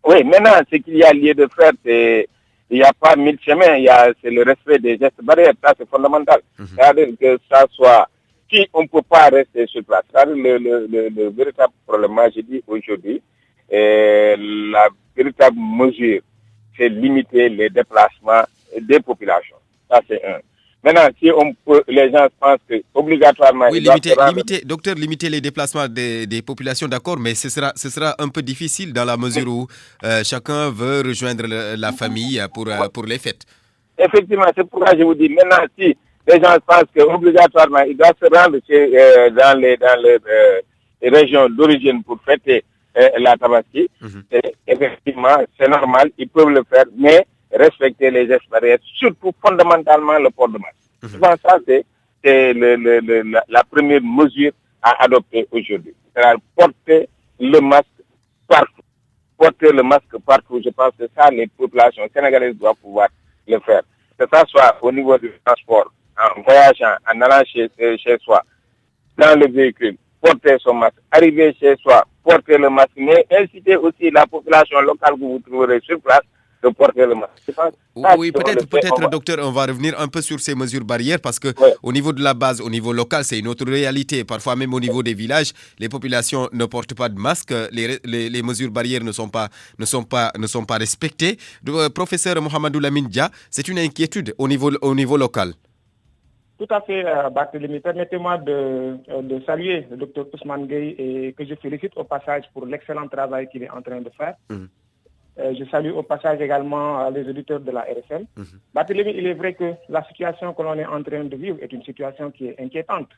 Oui, maintenant, ce qu'il y a lieu de faire, c'est il n'y a pas mille chemins, c'est le respect des gestes barrières, ça c'est fondamental. C'est-à-dire que ça soit, si on ne peut pas rester sur place, c'est-à-dire le véritable problème, moi je dis aujourd'hui, la véritable mesure, c'est limiter les déplacements des populations. Ça c'est un. Maintenant, si on peut, les gens pensent que obligatoirement... Oui, limiter les déplacements des populations, d'accord, mais ce sera un peu difficile dans la mesure où chacun veut rejoindre la famille pour les fêtes. Effectivement, c'est pourquoi je vous dis, maintenant, si les gens pensent qu'obligatoirement, ils doivent se rendre dans les régions d'origine pour fêter la Tabaski, effectivement, c'est normal, ils peuvent le faire, mais respecter les gestes barrières, surtout fondamentalement le port de masque. Je pense que ça, c'est la première mesure à adopter aujourd'hui. C'est-à-dire porter le masque partout. Porter le masque partout, je pense que ça, les populations sénégalaises doivent pouvoir le faire. Que ça soit au niveau du transport, en voyageant, en allant chez soi, dans le véhicule, porter son masque, arriver chez soi, porter le masque, mais inciter aussi la population locale que vous trouverez sur place de porter le masque. Oui, peut-être, docteur, on va revenir un peu sur ces mesures barrières parce que au niveau de la base, au niveau local, c'est une autre réalité. Parfois même au niveau des villages, les populations ne portent pas de masque, les mesures barrières ne sont pas respectées. Professeur Mohamedou Lamine Dia, c'est une inquiétude au niveau local. Tout à fait, Barthélémy. Permettez-moi de saluer le docteur Ousmane Gueye et que je félicite au passage pour l'excellent travail qu'il est en train de faire. Je salue au passage également les auditeurs de la RFM. Barthélémy, il est vrai que la situation que l'on est en train de vivre est une situation qui est inquiétante,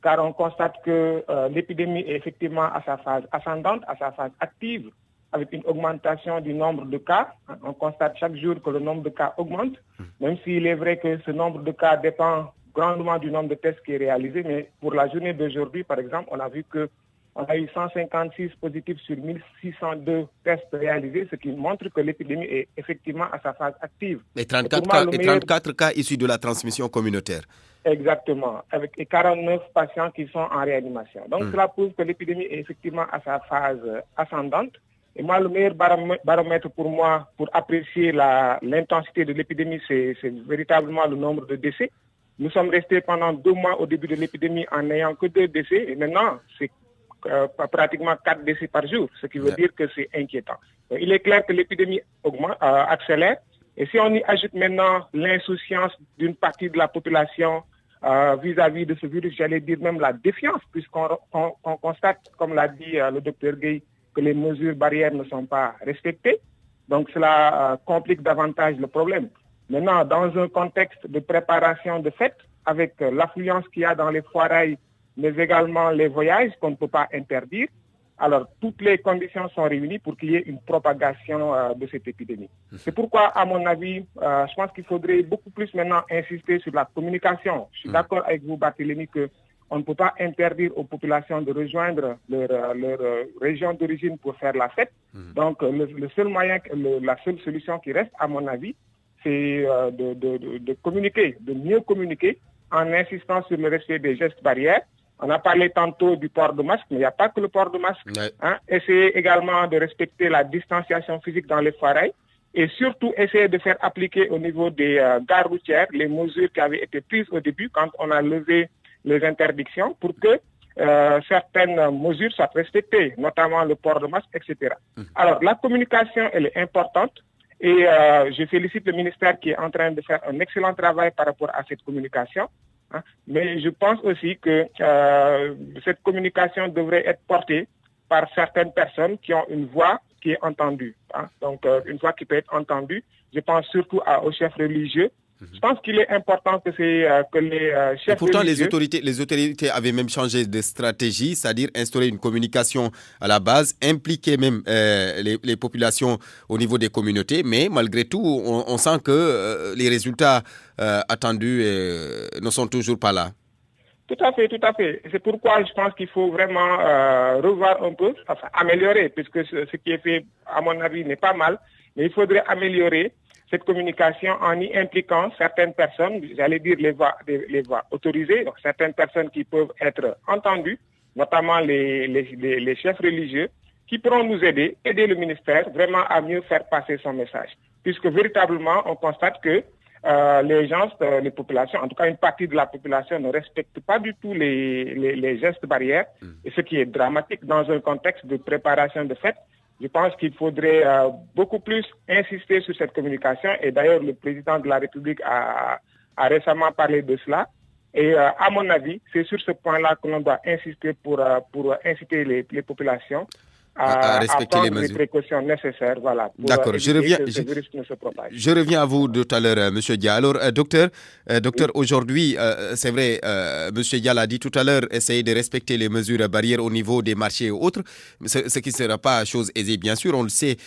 car on constate que l'épidémie est effectivement à sa phase ascendante, à sa phase active, avec une augmentation du nombre de cas. On constate chaque jour que le nombre de cas augmente, même s'il est vrai que ce nombre de cas dépend grandement du nombre de tests qui est réalisé, mais pour la journée d'aujourd'hui, par exemple, on a vu que on a eu 156 positifs sur 1602 tests réalisés, ce qui montre que l'épidémie est effectivement à sa phase active. Et 34 cas issus de la transmission communautaire. Exactement, avec 49 patients qui sont en réanimation. Donc cela prouve que l'épidémie est effectivement à sa phase ascendante. Et moi, le meilleur baromètre pour moi, pour apprécier l'intensité de l'épidémie, c'est véritablement le nombre de décès. Nous sommes restés pendant 2 mois au début de l'épidémie en n'ayant que 2 décès. Et maintenant, c'est pratiquement 4 décès par jour, ce qui veut dire que c'est inquiétant. Donc, il est clair que l'épidémie accélère. Et si on y ajoute maintenant l'insouciance d'une partie de la population vis-à-vis de ce virus, j'allais dire même la défiance, puisqu'on constate, comme l'a dit le docteur Gueye, que les mesures barrières ne sont pas respectées. Donc cela complique davantage le problème. Maintenant, dans un contexte de préparation de fêtes, avec l'affluence qu'il y a dans les foirailles, mais également les voyages qu'on ne peut pas interdire, alors toutes les conditions sont réunies pour qu'il y ait une propagation de cette épidémie. C'est pourquoi, à mon avis, je pense qu'il faudrait beaucoup plus maintenant insister sur la communication. Je suis d'accord avec vous, Barthélémy, qu'on ne peut pas interdire aux populations de rejoindre leur région d'origine pour faire la fête. Donc, le seul moyen, la seule solution qui reste, à mon avis, c'est de communiquer, de mieux communiquer en insistant sur le respect des gestes barrières. On a parlé tantôt du port de masque, mais il n'y a pas que le port de masque. Essayer également de respecter la distanciation physique dans les foirailles et surtout essayer de faire appliquer au niveau des gares routières les mesures qui avaient été prises au début quand on a levé les interdictions pour que certaines mesures soient respectées, notamment le port de masque, etc. Alors, la communication, elle est importante. Et je félicite le ministère qui est en train de faire un excellent travail par rapport à cette communication. Mais je pense aussi que cette communication devrait être portée par certaines personnes qui ont une voix qui est entendue. Donc, une voix qui peut être entendue. Je pense surtout aux chefs religieux. Je pense qu'il est important que les chefs. Et pourtant, religieux... les autorités avaient même changé de stratégie, c'est-à-dire instaurer une communication à la base, impliquer même les populations au niveau des communautés. Mais malgré tout, on sent que les résultats attendus ne sont toujours pas là. Tout à fait, tout à fait. C'est pourquoi je pense qu'il faut vraiment revoir un peu, améliorer, puisque ce qui est fait, à mon avis, n'est pas mal. Mais il faudrait améliorer cette communication en y impliquant certaines personnes, j'allais dire les voix autorisées, donc certaines personnes qui peuvent être entendues, notamment les chefs religieux, qui pourront nous aider le ministère vraiment à mieux faire passer son message. Puisque véritablement, on constate que les populations, en tout cas une partie de la population ne respecte pas du tout les gestes barrières, et ce qui est dramatique dans un contexte de préparation de fête. Je pense qu'il faudrait beaucoup plus insister sur cette communication, et d'ailleurs le président de la République a récemment parlé de cela. Et à mon avis, c'est sur ce point-là que l'on doit insister pour inciter les populations à respecter les précautions nécessaires. Voilà, d'accord, je reviens à vous tout à l'heure, M. Dia. Alors, docteur, aujourd'hui, c'est vrai, M. Dia l'a dit tout à l'heure, essayer de respecter les mesures barrières au niveau des marchés et autres, ce qui ne sera pas chose aisée, bien sûr, on le sait,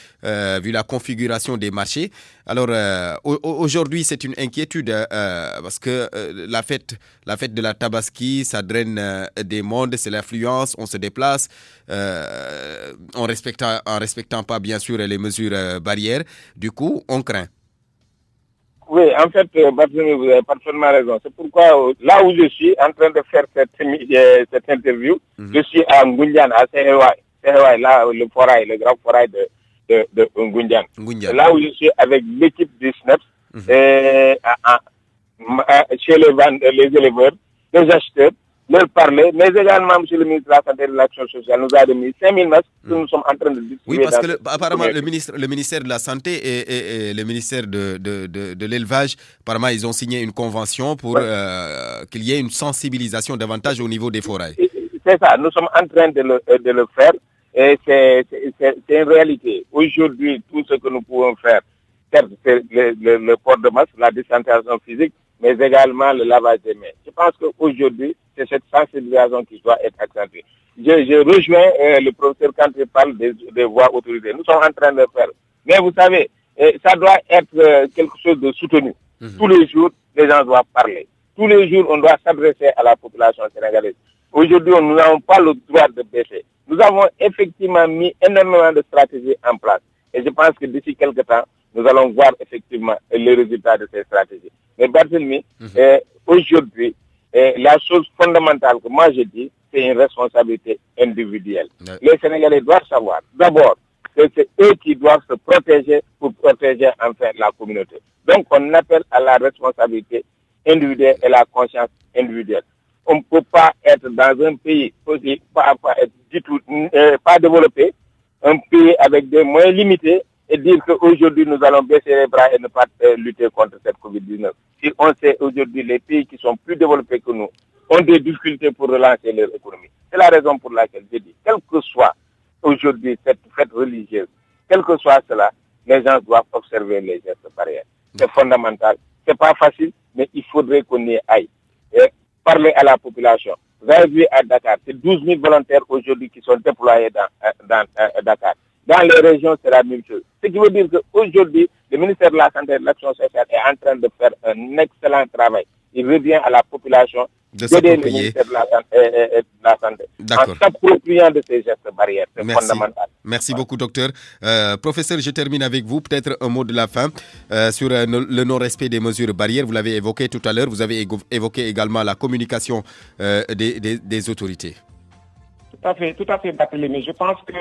vu la configuration des marchés. Alors, aujourd'hui, c'est une inquiétude, parce que la fête de la Tabaski, ça draine des mondes, c'est l'affluence, on se déplace, en respectant pas bien sûr les mesures barrières. Du coup, on craint. Oui, en fait, Barthélemy, vous avez parfaitement raison. C'est pourquoi, là où je suis en train de faire cette interview, je suis à Ngundian, à Sehewai, là, le grand forail de Ngundian. Là où je suis avec l'équipe du SNEPS, chez les éleveurs, les acheteurs, leur parler, mais également, M. le ministre de la Santé et de l'Action sociale nous a remis 5000 masques que nous sommes en train de distribuer. Oui, parce que apparemment, le ministère de la Santé et le ministère de l'Élevage, apparemment, ils ont signé une convention pour qu'il y ait une sensibilisation davantage au niveau des forêts. C'est ça, nous sommes en train de le faire, et c'est une réalité. Aujourd'hui, tout ce que nous pouvons faire, certes, c'est le port de masque, la distanciation physique, mais également le lavage des mains. Je pense qu'aujourd'hui, c'est cette sensibilisation qui doit être accentuée. Je rejoins le professeur quand il parle des voies autorisées. Nous sommes en train de le faire. Mais vous savez, ça doit être quelque chose de soutenu. Tous les jours, les gens doivent parler. Tous les jours, on doit s'adresser à la population sénégalaise. Aujourd'hui, nous n'avons pas le droit de baisser. Nous avons effectivement mis énormément de stratégies en place. Et je pense que d'ici quelques temps, nous allons voir effectivement les résultats de ces stratégies. Mais Barthélemy, aujourd'hui, la chose fondamentale que moi je dis, c'est une responsabilité individuelle. Les Sénégalais doivent savoir, d'abord, que c'est eux qui doivent se protéger pour protéger enfin la communauté. Donc on appelle à la responsabilité individuelle et la conscience individuelle. On ne peut pas être dans un pays aussi, pas développé, un pays avec des moyens limités, et dire qu'aujourd'hui nous allons baisser les bras et ne pas lutter contre cette Covid-19. Si on sait aujourd'hui les pays qui sont plus développés que nous ont des difficultés pour relancer leur économie. C'est la raison pour laquelle je dis, quelle que soit aujourd'hui cette fête religieuse, quel que soit cela, les gens doivent observer les gestes barrières. C'est fondamental. C'est pas facile, mais il faudrait qu'on y aille. Et parler à la population. Vous avez vu à Dakar, c'est 12 000 volontaires aujourd'hui qui sont déployés dans Dakar. Dans les régions, c'est la même chose. Ce qui veut dire qu'aujourd'hui, le ministère de la Santé et de l'Action sociale est en train de faire un excellent travail. Il revient à la population d'aider le ministère de la Santé en s'appropriant de ces gestes barrières. C'est fondamental. Merci beaucoup, docteur. Professeur, je termine avec vous. Peut-être un mot de la fin sur le non-respect des mesures barrières. Vous l'avez évoqué tout à l'heure. Vous avez évoqué également la communication des autorités. Tout à fait, Barthélemy. Je pense que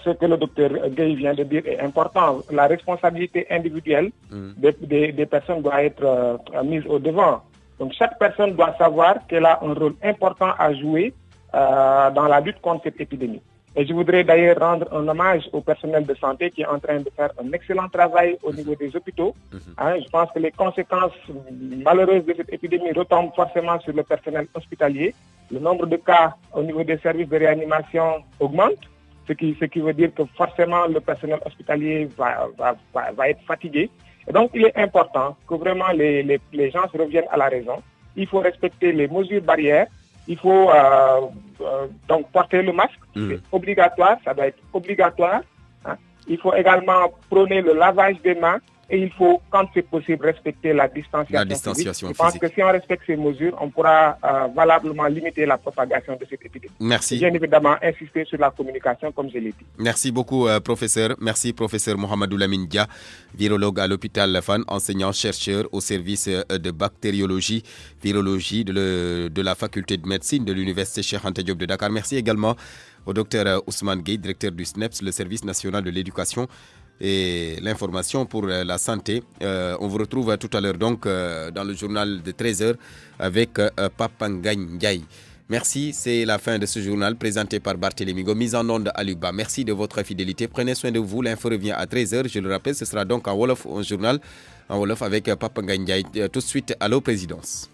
ce que le docteur Gueye vient de dire est important. La responsabilité individuelle des personnes doit être mise au devant. Donc chaque personne doit savoir qu'elle a un rôle important à jouer dans la lutte contre cette épidémie. Et je voudrais d'ailleurs rendre un hommage au personnel de santé qui est en train de faire un excellent travail au niveau des hôpitaux. Je pense que les conséquences malheureuses de cette épidémie retombent forcément sur le personnel hospitalier. Le nombre de cas au niveau des services de réanimation augmente. Ce qui veut dire que forcément le personnel hospitalier va être fatigué. Et donc il est important que vraiment les gens se reviennent à la raison. Il faut respecter les mesures barrières. Il faut donc porter le masque. C'est obligatoire, ça doit être obligatoire. Il faut également prôner le lavage des mains et il faut, quand c'est possible, respecter la distanciation physique. Je pense que si on respecte ces mesures, on pourra valablement limiter la propagation de cette épidémie. Merci. Et bien évidemment, insister sur la communication, comme je l'ai dit. Merci beaucoup, professeur. Merci, professeur Mohamedou Lamine Dia, virologue à l'hôpital Fan, enseignant-chercheur au service de bactériologie, virologie de la faculté de médecine de l'université Cheikh Anta Diop de Dakar. Merci également au docteur Ousmane Gueye, directeur du SNEPS, le service national de l'éducation et l'information pour la santé. On vous retrouve tout à l'heure donc dans le journal de 13h avec Papa Ngagne Ndiaye. Merci, c'est la fin de ce journal présenté par Barthélémy Go, mise en onde à Luba. Merci de votre fidélité. Prenez soin de vous. L'info revient à 13h. Je le rappelle, ce sera donc en Wolof, un journal en Wolof avec Papa Ngagne Ndiaye. Tout de suite, allô présidence.